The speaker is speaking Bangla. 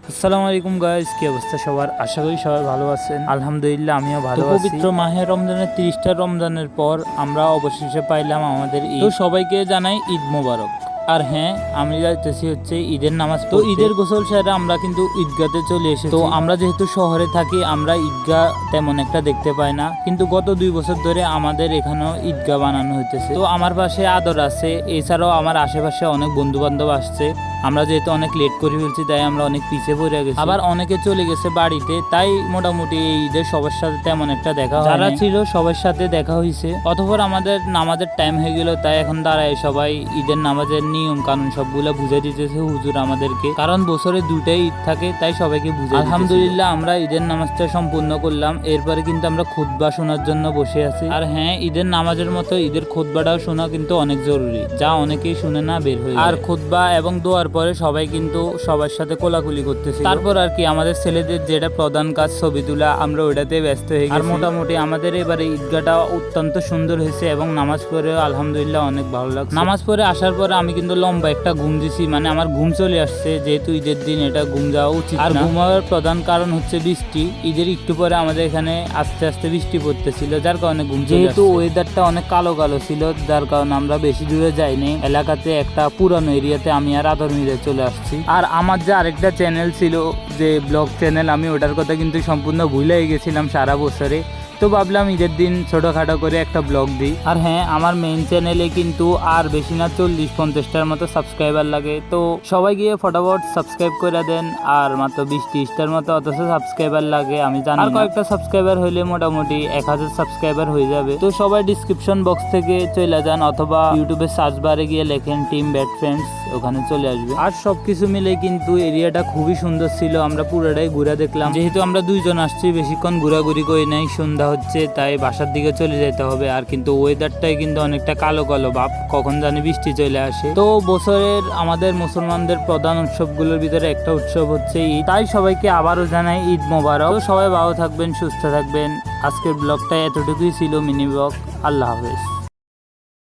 আসসালামু আলাইকুম গাইস, কি অবস্থা সবার? আশা করি সবাই ভালো আছেন। আলহামদুলিল্লাহ আমিও ভালো আছি। পবিত্র মাহে রমজানের 30টা রমজানের পর আমরা অবশেষে পাইলাম আমাদের ঈদ। তো সবাইকে জানাই ঈদ মোবারক। আর হ্যাঁ, আমি যাইতেছি হচ্ছে ঈদের নামাজ। তো ঈদের গোসল সেরে আমরা কিন্তু ঈদগাতে চলে এসেছি। তো আমরা যেহেতু শহরে থাকি, আমরা ঈদগাহ তেমন একটা দেখতে পাই না, কিন্তু গত 2 বছর ধরে আমাদের এখানেও ঈদগাহ বানানো হইতেছে। তো আমার পাশে আদর আছে, এছাড়াও আমার আশেপাশে অনেক বন্ধু বান্ধব আসছে। আমরা যেহেতু অনেক লেট করে ফেলছি, তাই আমরা অনেক পিছিয়ে পড়ে গেছি। আবার অনেকে চলে গেছে বাড়িতে, তাই মোটামুটি এই ঈদের সবার সাথে তেমন একটা দেখা হয়। যারা ছিল সবার সাথে দেখা হয়েছে। অতঃপর আমাদের নামাজের টাইম হয়ে গেল, তাই এখন দাঁড়ায় সবাই ঈদের নামাজের নিয়ম কানুন সবগুলো বুঝে দিতেছে হুজুর আমাদেরকে, কারণ বছরে 2টাই ঈদ থাকে, তাই সবাইকে বুঝে। আলহামদুলিল্লাহ আমরা ঈদের নামাজটা সম্পূর্ণ করলাম। এরপরে কিন্তু আমরা খুতবা শোনার জন্য বসে আছি। আর হ্যাঁ, ঈদের নামাজের মতো ঈদের খুতবাটাও শোনা কিন্তু অনেক জরুরি, যা অনেকেই শুনে না বের হয়ে। আর খুতবা এবং দোয়ার পরে সবাই কিন্তু সবার সাথে কোলাকুলি করতেছে। তারপর আর কি আমাদের ছেলেদের যেটা প্রধান কাজ ছবি তোলা, আমরা ওইটাতে ব্যস্ত হয়ে গেছি। আর মোটামুটি আমাদের এবারে ঈদগাহটা অত্যন্ত সুন্দর হয়েছে এবং নামাজ পড়েও আলহামদুলিল্লাহ অনেক ভালো লাগছে। নামাজ পড়ে আসার পরে আমি কিন্তু লম্বা একটা ঘুম দিছি, মানে আমার ঘুম চলে আসছে, যেহেতু ঈদের দিন এটা ঘুম যাওয়া উচিত। আর ঘুমাবার প্রধান কারণ হচ্ছে বৃষ্টি। ঈদের একটু পরে আমাদের এখানে আস্তে আস্তে বৃষ্টি পড়তেছিল, যার কারণে ঘুম, যেহেতু ওয়েদারটা অনেক কালো কালো ছিল, যার কারণে আমরা বেশি দূরে যাইনি। এলাকাতে একটা পুরানো এরিয়াতে আমি আর আদর মিলে চলে আসছি। আর আমার যে আরেকটা চ্যানেল ছিল, যে ব্লগ চ্যানেল, আমি ওটার কথা কিন্তু সম্পূর্ণ ভুলে গেছিলাম সারা বছরে। তো ভাবলাম ঈদের দিন ছোটখাটো করে একটা ব্লগ দিই। আর হ্যাঁ, আমার মেইন চ্যানেলে কিন্তু আর বেশি না 40-50টার মতো সাবস্ক্রাইবার লাগে। তো সবাই গিয়ে ফটাফট সাবস্ক্রাইব করে দেন। আর মাত্র 20-30টার মতো অথচ সাবস্ক্রাইবার লাগে, আমি জানি। আর কয়েকটা সাবস্ক্রাইবার হইলে মোটামুটি 1000 সাবস্ক্রাইবার হয়ে যাবে। তো সবাই ডিসক্রিপশন বক্স থেকে চলে যান, অথবা ইউটিউবে সার্চ বারে গিয়ে লেখেন টিম ব্যাড ফ্রেন্ডস, ওখানে চলে আসবে। আর সবকিছু মিলে কিন্তু এরিয়াটা খুবই সুন্দর ছিল। আমরা পুরোটাই ঘুরে দেখলাম। যেহেতু আমরা 2 জন আসছি, বেশিক্ষণ ঘোরাঘুরি করে নাই, সন্ধ্যা হচ্ছে, তাই বাসার দিকে চলে যেতে হবে। আর কিন্তু ওয়েদারটাই কিন্তু অনেকটা কালো কালো ভাব, কখন জানি বৃষ্টি চলে আসে। তো বছরের আমাদের মুসলমানদের প্রধান উৎসবগুলোর ভিতরে একটা উৎসব হচ্ছে ঈদ, তাই সবাইকে আবারও জানাই ঈদ মোবারক। তো সবাই ভালো থাকবেন, সুস্থ থাকবেন। আজকের ব্লগটা এতটুকুই ছিল, মিনি ব্লগ। আল্লাহ হাফেজ।